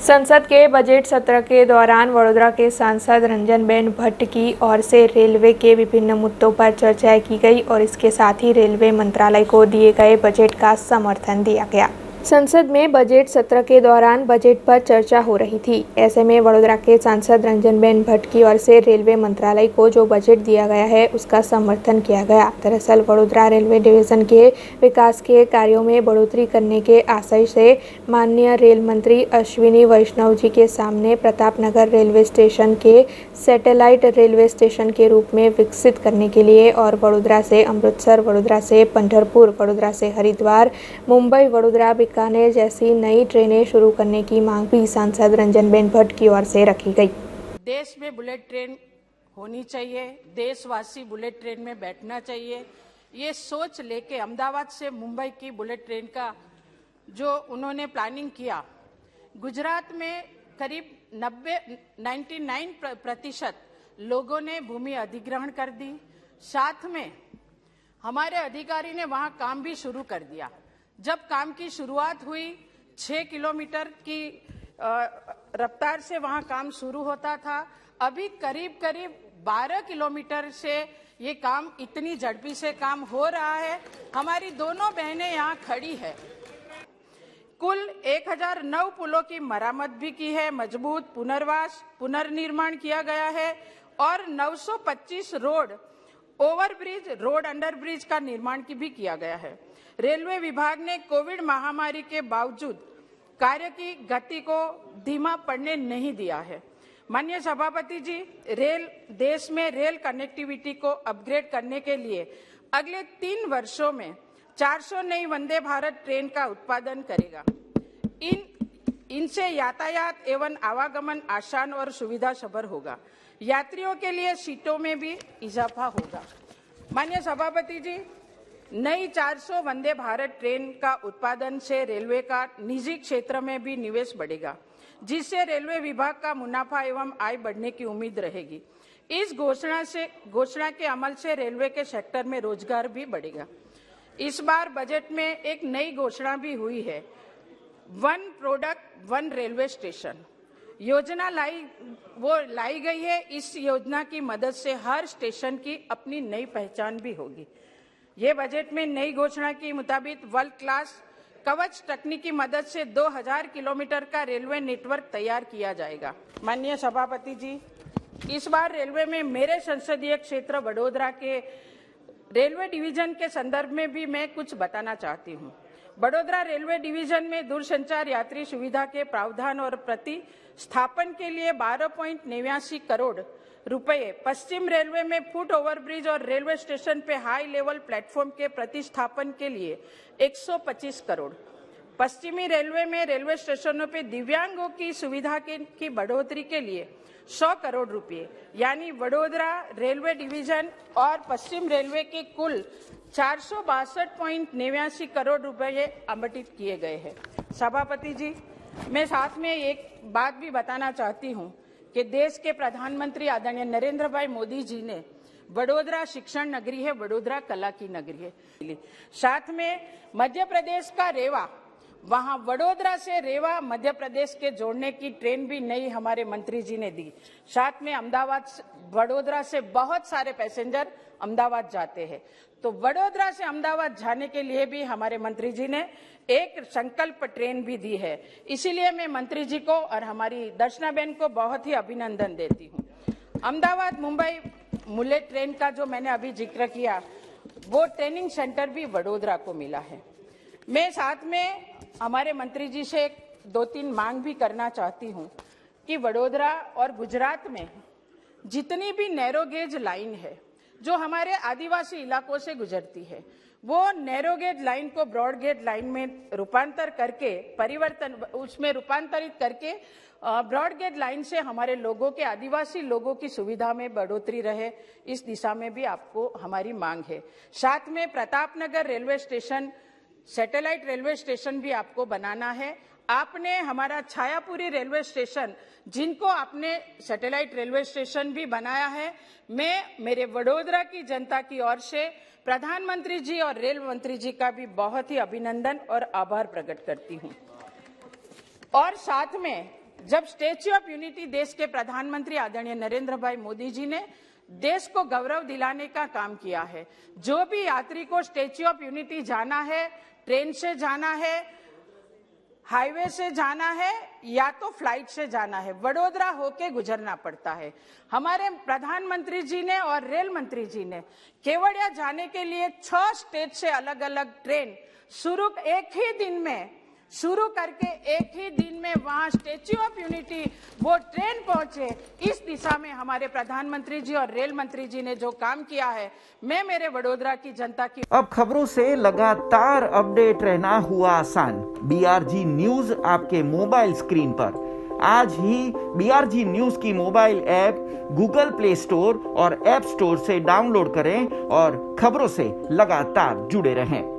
संसद के बजट सत्र के दौरान वडोदरा के सांसद रंजनबेन भट्ट की ओर से रेलवे के विभिन्न मुद्दों पर चर्चा की गई और इसके साथ ही रेलवे मंत्रालय को दिए गए बजट का समर्थन दिया गया। संसद में बजट सत्र के दौरान बजट पर चर्चा हो रही थी। ऐसे में वडोदरा के सांसद रंजनबेन भट्ट की ओर से रेलवे मंत्रालय को जो बजट दिया गया है उसका समर्थन किया गया। दरअसल वडोदरा रेलवे डिवीजन के विकास के कार्यों में बढ़ोतरी करने के आशय से माननीय रेल मंत्री अश्विनी वैष्णव जी के सामने प्रतापनगर रेलवे स्टेशन के सैटेलाइट रेलवे स्टेशन के रूप में विकसित करने के लिए और वडोदरा से अमृतसर, वडोदरा से पंढरपुर, वडोदरा से हरिद्वार, मुंबई, वडोदरा, बीकानेर जैसी नई ट्रेनें शुरू करने की मांग भी सांसद रंजनबेन भट्ट की ओर से रखी गई। देश में बुलेट ट्रेन होनी चाहिए, देशवासी बुलेट ट्रेन में बैठना चाहिए, ये सोच लेके अहमदाबाद से मुंबई की बुलेट ट्रेन का जो उन्होंने प्लानिंग किया, गुजरात में करीब 99% लोगों ने भूमि अधिग्रहण कर दी। साथ में हमारे अधिकारी ने वहां काम भी शुरू कर दिया। जब काम की शुरुआत हुई 6 किलोमीटर की रफ्तार से वहां काम शुरू होता था। अभी करीब 12 किलोमीटर से ये काम इतनी झड़पी से काम हो रहा है। हमारी दोनों बहनें यहाँ खड़ी है। कुल 1009 पुलों की मरम्मत भी की है, मजबूत पुनर्वास पुनर्निर्माण किया गया है और 925 रोड ओवरब्रिज, रोड अंडरब्रिज का निर्माण की भी किया गया है। रेलवे विभाग ने कोविड महामारी के बावजूद कार्य की गति को धीमा पड़ने नहीं दिया है। माननीय सभापति जी, देश में रेल कनेक्टिविटी को अपग्रेड करने के लिए अगले 3 वर्षों में 400 नई वंदे भारत ट्रेन का उत्पादन करेगा। इनसे यातायात एवं आवागमन आसान और सुविधा सभर होगा। यात्रियों के लिए सीटों में भी इजाफा होगा। माननीय सभापति जी, नई 400 वंदे भारत ट्रेन का उत्पादन से रेलवे का निजी क्षेत्र में भी निवेश बढ़ेगा, जिससे रेलवे विभाग का मुनाफा एवं आय बढ़ने की उम्मीद रहेगी। इस घोषणा के अमल से रेलवे के सेक्टर में रोजगार भी बढ़ेगा। इस बार बजट में एक नई घोषणा भी हुई है, 1 प्रोडक्ट 1 रेलवे स्टेशन योजना लाई गई है। इस योजना की मदद से हर स्टेशन की अपनी नई पहचान भी होगी। ये बजट में नई घोषणा के मुताबिक वर्ल्ड क्लास कवच तकनीक की मदद से 2000 किलोमीटर का रेलवे नेटवर्क तैयार किया जाएगा। माननीय सभापति जी, इस बार रेलवे में मेरे संसदीय क्षेत्र वडोदरा के रेलवे डिवीजन के संदर्भ में भी मैं कुछ बताना चाहती हूँ। वडोदरा रेलवे डिवीजन में दूरसंचार यात्री सुविधा के प्रावधान और प्रतिस्थापन के लिए 12.89 करोड़ रुपए, पश्चिम रेलवे में फुट ओवरब्रिज और रेलवे स्टेशन पे हाई लेवल प्लेटफॉर्म के प्रतिस्थापन के लिए 125 करोड़, पश्चिमी रेलवे में रेलवे स्टेशनों पे दिव्यांगों की सुविधा की बढ़ोतरी के लिए 100 करोड़ रुपए, यानी वडोदरा रेलवे डिवीजन और पश्चिम रेलवे के कुल 462.89 करोड़ रुपए आवंटित किए गए हैं। सभापति जी, मैं साथ में एक बात भी बताना चाहती हूं कि देश के प्रधानमंत्री आदरणीय नरेंद्र भाई मोदी जी ने वडोदरा शिक्षण नगरी है, वडोदरा कला की नगरी है। साथ में मध्य प्रदेश का रेवा, वहां वडोदरा से रेवा मध्य प्रदेश के जोड़ने की ट्रेन भी नई हमारे मंत्री जी ने दी। साथ में अहमदाबाद, वडोदरा से बहुत सारे पैसेंजर अहमदाबाद जाते हैं, तो वडोदरा से अहमदाबाद जाने के लिए भी हमारे मंत्री जी ने एक संकल्प ट्रेन भी दी है। इसीलिए मैं मंत्री जी को और हमारी दर्शनाबेन को बहुत ही अभिनंदन देती हूँ। अहमदाबाद मुंबई बुलेट ट्रेन का जो मैंने अभी जिक्र किया, वो ट्रेनिंग सेंटर भी वडोदरा को मिला है। मैं साथ में हमारे मंत्री जी से 2-3 मांग भी करना चाहती हूँ कि वडोदरा और गुजरात में जितनी भी नैरो गेज लाइन है जो हमारे आदिवासी इलाकों से गुजरती है, वो नैरो गेज लाइन को ब्रॉड गेज लाइन में रूपांतरित करके ब्रॉड गेज लाइन से हमारे लोगों के, आदिवासी लोगों की सुविधा में बढ़ोतरी रहे, इस दिशा में भी आपको हमारी मांग है। साथ में Pratapnagar railway station, satellite railway station भी आपको बनाना है। आपने हमारा छायापुरी रेलवे स्टेशन, जिनको आपने सैटेलाइट रेलवे स्टेशन भी बनाया है, मैं मेरे वडोदरा की जनता की ओर से प्रधानमंत्री जी और रेल मंत्री जी का भी बहुत ही अभिनंदन और आभार प्रकट करती हूं। और साथ में जब स्टैच्यू ऑफ यूनिटी देश के प्रधानमंत्री आदरणीय नरेंद्र भाई मोदी जी ने देश को गौरव दिलाने का काम किया है। जो भी यात्री को स्टैच्यू ऑफ यूनिटी जाना है, ट्रेन से जाना है, हाईवे से जाना है या तो फ्लाइट से जाना है, वडोदरा होके गुजरना पड़ता है। हमारे प्रधानमंत्री जी ने और रेल मंत्री जी ने केवड़िया जाने के लिए 6 स्टेट से अलग अलग ट्रेन एक ही दिन में शुरू करके एक ही दिन में वहां स्टैच्यू ऑफ यूनिटी वो ट्रेन पहुंचे। इस दिशा में हमारे प्रधानमंत्री जी और रेल मंत्री जी ने जो काम किया है, मैं मेरे वडोदरा की जनता की। अब खबरों से लगातार अपडेट रहना हुआ आसान। BRG न्यूज आपके मोबाइल स्क्रीन पर आज ही BRG न्यूज की mobile app Google play store और ऐप स्टोर से डाउनलोड करें और खबरों से लगातार जुड़े रहें।